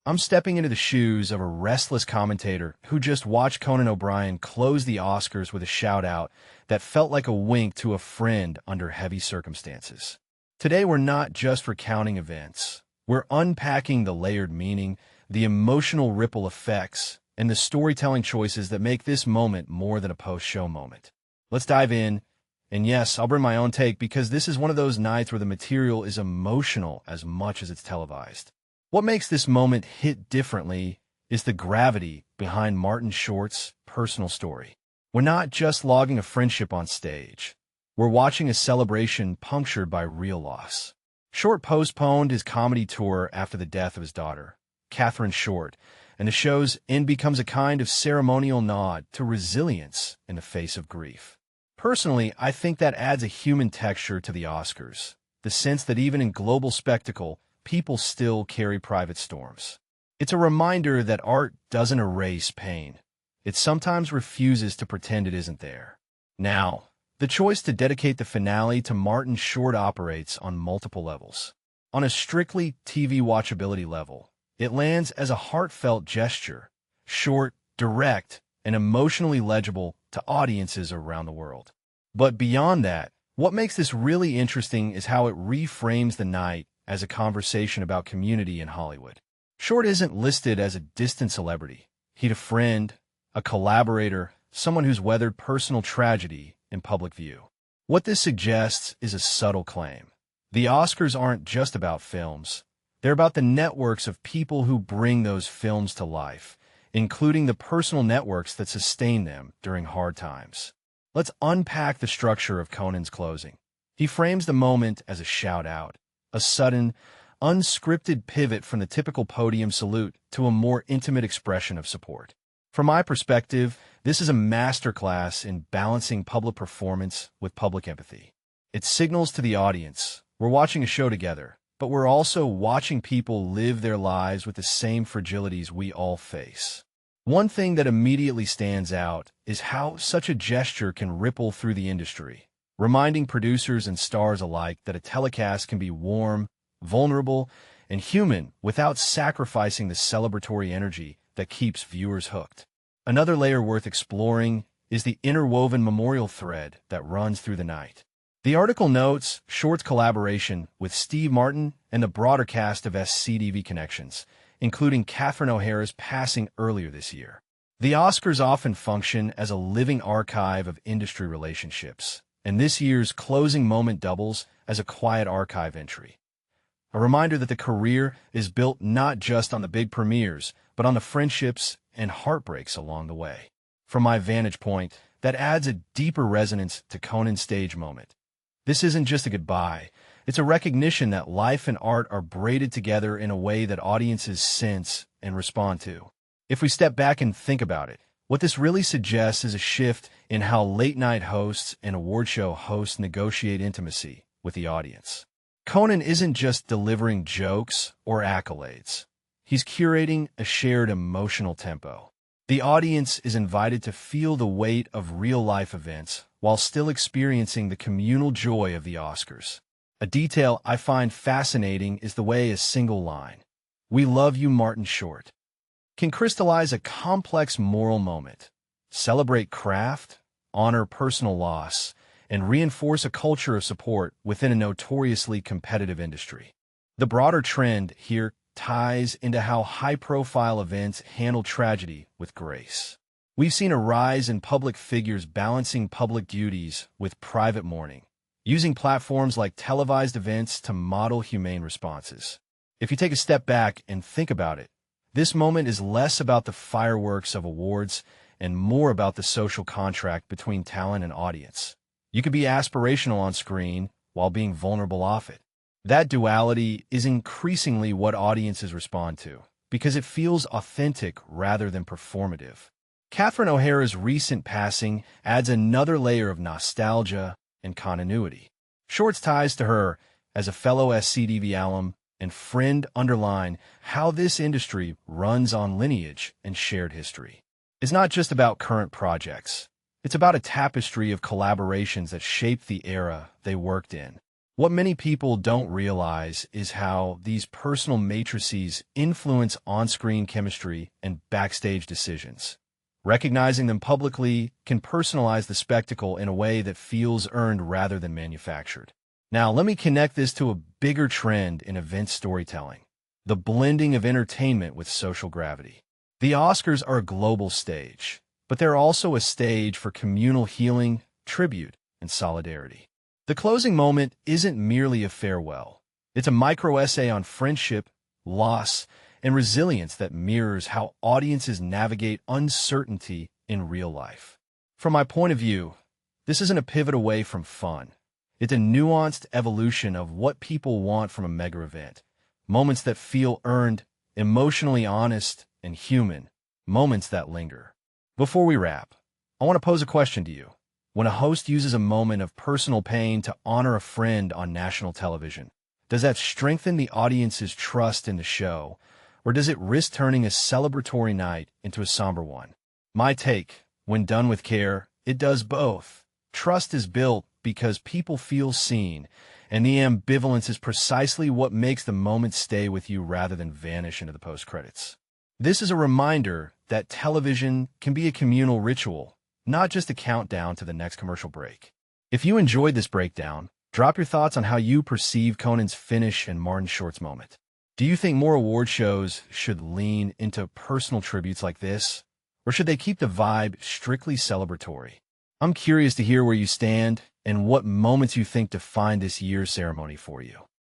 I'm stepping into the shoes of a restless commentator who just watched Conan O'Brien close the Oscars with a shout-out that felt like a wink to a friend under heavy circumstances. Today, we're not just recounting events. We're unpacking the layered meaning, the emotional ripple effects, and the storytelling choices that make this moment more than a post-show moment. Let's dive in. And yes, I'll bring my own take because this is one of those nights where the material is emotional as much as it's televised. What makes this moment hit differently is the gravity behind Martin Short's personal story. We're not just logging a friendship on stage. We're watching a celebration punctured by real loss. Short postponed his comedy tour after the death of his daughter, Catherine Short, and the show's end becomes a kind of ceremonial nod to resilience in the face of grief. Personally, I think that adds a human texture to the Oscars, the sense that even in global spectacle, people still carry private storms. It's a reminder that art doesn't erase pain. It sometimes refuses to pretend it isn't there. Now, the choice to dedicate the finale to Martin Short operates on multiple levels. On a strictly TV watchability level, it lands as a heartfelt gesture, short, direct, and emotionally legible to audiences around the world. But beyond that, what makes this really interesting is how it reframes the night as a conversation about community in Hollywood. Short isn't listed as a distant celebrity. He's a friend, a collaborator, someone who's weathered personal tragedy in public view. What this suggests is a subtle claim. The Oscars aren't just about films. They're about the networks of people who bring those films to life, including the personal networks that sustain them during hard times. Let's unpack the structure of Conan's closing. He frames the moment as a shout-out, a sudden, unscripted pivot from the typical podium salute to a more intimate expression of support. From my perspective, this is a masterclass in balancing public performance with public empathy. It signals to the audience, we're watching a show together, but we're also watching people live their lives with the same fragilities we all face. One thing that immediately stands out is how such a gesture can ripple through the industry, reminding producers and stars alike that a telecast can be warm, vulnerable, and human without sacrificing the celebratory energy that keeps viewers hooked. Another layer worth exploring is the interwoven memorial thread that runs through the night. The article notes Short's collaboration with Steve Martin and the broader cast of SCTV Connections, including Catherine O'Hara's passing earlier this year. The Oscars often function as a living archive of industry relationships, and this year's closing moment doubles as a quiet archive entry. A reminder that the career is built not just on the big premieres, but on the friendships and heartbreaks along the way. From my vantage point, that adds a deeper resonance to Conan's stage moment. This isn't just a goodbye. It's a recognition that life and art are braided together in a way that audiences sense and respond to. If we step back and think about it, what this really suggests is a shift in how late-night hosts and award show hosts negotiate intimacy with the audience. Conan isn't just delivering jokes or accolades. He's curating a shared emotional tempo. The audience is invited to feel the weight of real-life events while still experiencing the communal joy of the Oscars. A detail I find fascinating is the way a single line, "We love you, Martin Short," can crystallize a complex moral moment, celebrate craft, honor personal loss, and reinforce a culture of support within a notoriously competitive industry. The broader trend here ties into how high-profile events handle tragedy with grace. We've seen a rise in public figures balancing public duties with private mourning, using platforms like televised events to model humane responses. If you take a step back and think about it, this moment is less about the fireworks of awards and more about the social contract between talent and audience. You could be aspirational on screen while being vulnerable off it. That duality is increasingly what audiences respond to, because it feels authentic rather than performative. Catherine O'Hara's recent passing adds another layer of nostalgia and continuity. Short's ties to her as a fellow SCTV alum and friend underline how this industry runs on lineage and shared history. It's not just about current projects. It's about a tapestry of collaborations that shaped the era they worked in. What many people don't realize is how these personal matrices influence on-screen chemistry and backstage decisions. Recognizing them publicly can personalize the spectacle in a way that feels earned rather than manufactured. Now, let me connect this to a bigger trend in event storytelling: the blending of entertainment with social gravity. The Oscars are a global stage, but they're also a stage for communal healing, tribute, and solidarity. The closing moment isn't merely a farewell. It's a micro-essay on friendship, loss, and resilience that mirrors how audiences navigate uncertainty in real life. From my point of view, this isn't a pivot away from fun. It's a nuanced evolution of what people want from a mega event. Moments that feel earned, emotionally honest, and human. Moments that linger. Before we wrap, I want to pose a question to you. When a host uses a moment of personal pain to honor a friend on national television, does that strengthen the audience's trust in the show, or does it risk turning a celebratory night into a somber one? My take: when done with care, it does both. Trust is built because people feel seen, and the ambivalence is precisely what makes the moment stay with you rather than vanish into the post-credits. This is a reminder that television can be a communal ritual, not just a countdown to the next commercial break. If you enjoyed this breakdown, drop your thoughts on how you perceive Conan's finish and Martin Short's moment. Do you think more award shows should lean into personal tributes like this, or should they keep the vibe strictly celebratory? I'm curious to hear where you stand and what moments you think define this year's ceremony for you.